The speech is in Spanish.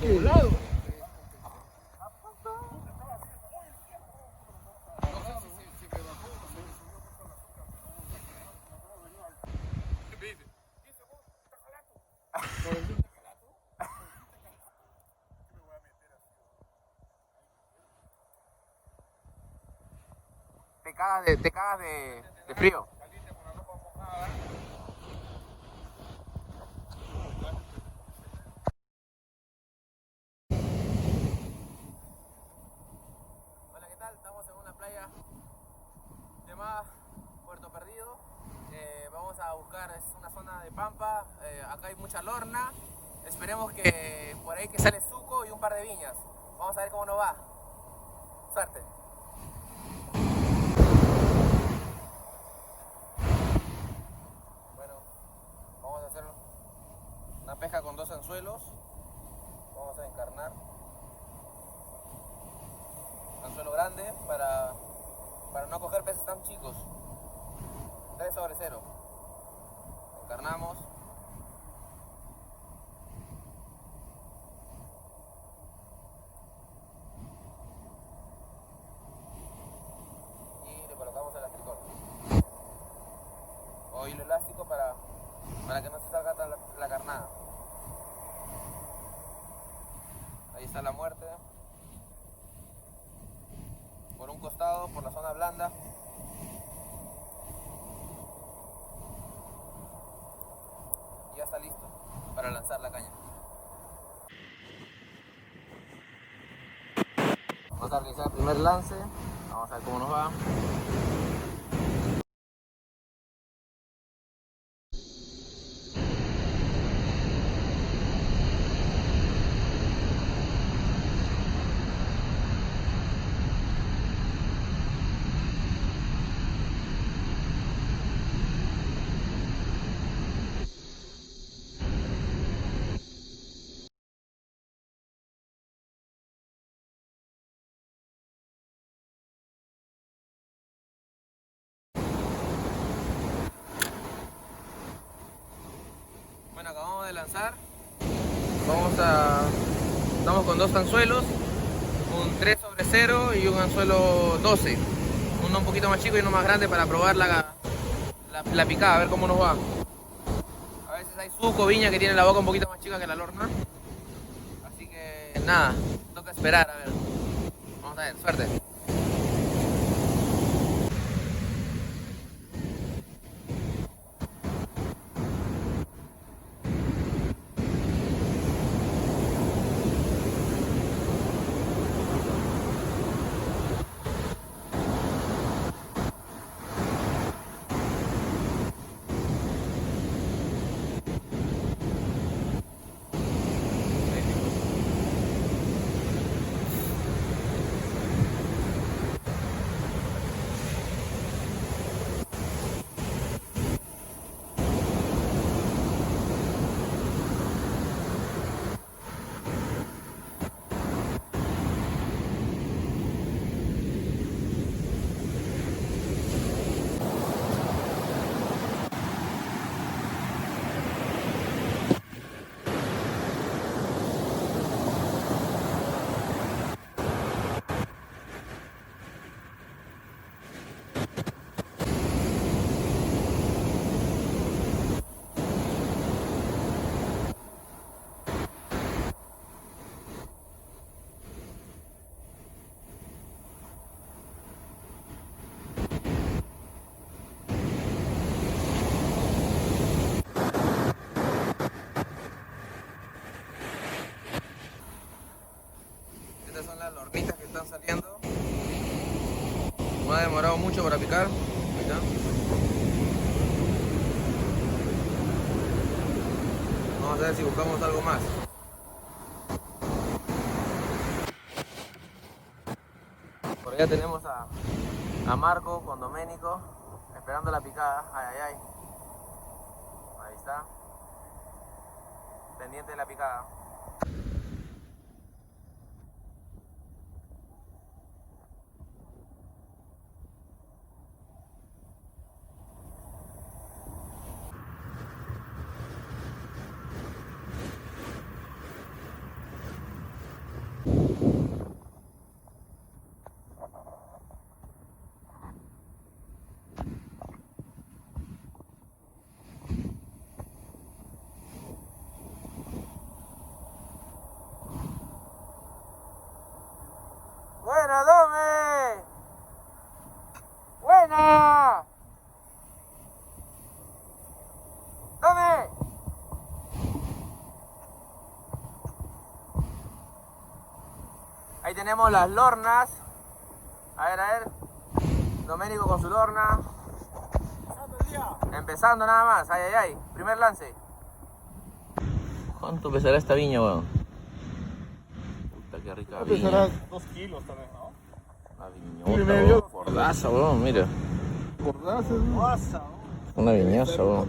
Lado. Te cagas de frío. Hola, ¿qué tal? Estamos en una playa llamada Puerto Perdido. Vamos a buscar, es una zona de pampa, acá hay mucha lorna. Esperemos que por ahí que sale suco y un par de viñas. Vamos a ver cómo nos va. Suerte. Bueno, vamos a hacer una pesca con 2 anzuelos. Vamos a encarnar anzuelo grande para no coger peces tan chicos. 3/0. Encarnamos. Y le colocamos el astricol o hilo elástico para que no se salga tan la carnada. Ahí está la muerte. Por un costado, por la zona blanda. Y ya está listo para lanzar la caña. Vamos a realizar el primer lance. Vamos a ver cómo nos va. Bueno, acabamos de lanzar. Estamos con 2 anzuelos, un 3/0 y un anzuelo 12. Uno un poquito más chico y uno más grande para probar la picada, a ver cómo nos va. A veces hay suco, viña que tiene la boca un poquito más chica que la lorna. Así que nada, toca esperar, a ver. Vamos a ver, suerte. Estas son las lornitas que están saliendo. No ha demorado mucho para picar. Ahí está. Vamos a ver si buscamos algo más. Por allá tenemos a Marco con Doménico esperando la picada. Ay, ay, ay. Ahí está. Pendiente de la picada. Ahí tenemos las lornas. A ver. Doménico con su lorna. Empezando nada más. Ay. Primer lance. ¿Cuánto pesará esta viña, weón? Puta, qué rica viña. Pesará 2 kilos también, ¿no? Una viñota, weón. Gordaza, weón, mira. Gordaza, ¿no? Una viñosa, weón.